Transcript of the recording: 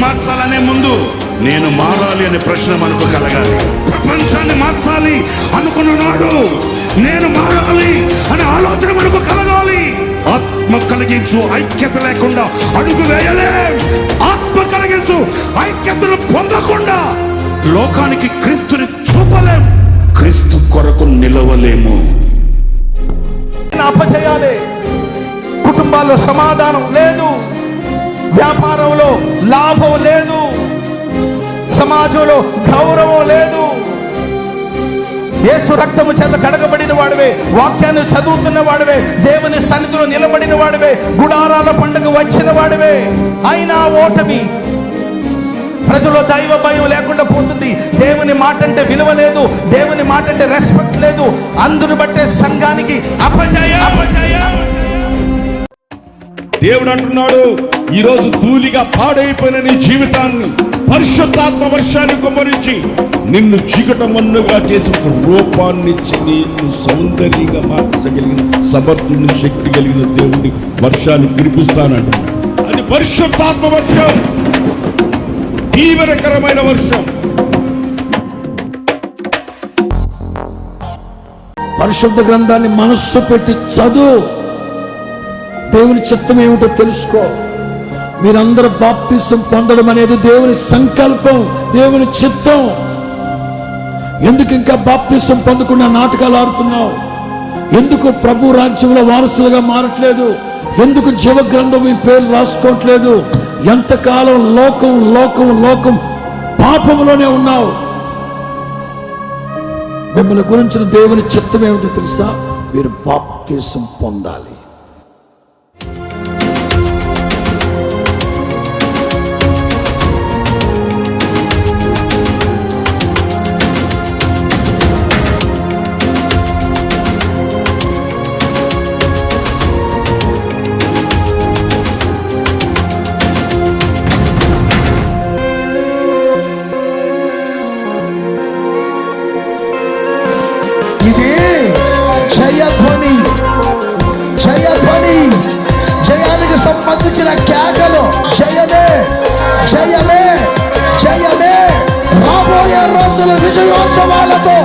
మార్చాలనే ముందు నేను మారాలి అనే ప్రశ్న మనకు కలగాలి. ప్రపంచాన్ని మార్చాలి అనుకున్నాడు, నేను మారాలి అనే ఆలోచన మనకు కలగాలి. ఆత్మ కలిగించు ఐక్యత లేకుండా అడుగు వేయలేం. ఆత్మ కలిగించు ఐక్యతను పొందకుండా లోకానికి క్రీస్తుని చూపలేం. క్రీస్తు కొరకు నిలవలేము. అపజయాలే, కుటుంబాల్లో సమాధానం లేదు, వ్యాపారంలో లాభం లేదు, సమాజంలో గౌరవం లేదు. యేసు రక్తము చేత కడగబడిన వాడివే, వాక్యాన్ని చదువుతున్న వాడివే, దేవుని సన్నిధిలో నిలబడిన వాడివే, గుడారాల పండుగ వచ్చిన వాడివే, అయినా ఓటమి. ప్రజల్లో దైవ భయం లేకుండా పోతుంది. దేవుని మాట అంటే విలువ లేదు, దేవుని మాట అంటే రెస్పెక్ట్ లేదు. అందును బట్టే సంఘానికి అపజయం. దేవుడు అంటున్నాడు, ఈరోజు ధూళిగా పాడైపోయిన నీ జీవితాన్ని పరిశుద్ధాత్మ వర్షాన్ని కుమ్మరించి నిన్ను చీకటమన్నుగా చేసి ఒక రూపాన్నిచ్చి నిన్ను సౌందర్యంగా మార్చగలిగిన సమర్థుని, శక్తి కలిగిన దేవుడి వర్షాన్ని కురిపిస్తానంటున్నాడు. అది పరిశుద్ధాత్మ వర్షం, దీవెనకరమైన వర్షం. పరిశుద్ధ గ్రంథాన్ని మనస్సు పెట్టి చదువు. దేవుని చిత్తం ఏమిటో తెలుసుకో. మీరందరూ బాప్తిసం పొందడం అనేది దేవుని సంకల్పం, దేవుని చిత్తం. ఎందుకు ఇంకా బాప్తిసం పొందకుండా నాటకాలు ఆడుతున్నావు? ఎందుకు ప్రభు రాజ్యంలో వారసులుగా మారట్లేదు? ఎందుకు జీవ గ్రంథం మీ పేరు రాసుకోవట్లేదు? ఎంతకాలం లోకం లోకం లోకం పాపంలోనే ఉన్నావు? మిమ్మల్ని గురించిన దేవుని చిత్తం ఏమిటో తెలుసా? మీరు బాప్తిసం పొందాలి. ఇది జయధ్వని, జయధ్వని, జయానికి సంబంధించిన కేకలు. జయమే, జయమే, జయమే. రాబోయే రోజుల విజయోత్సవాలతో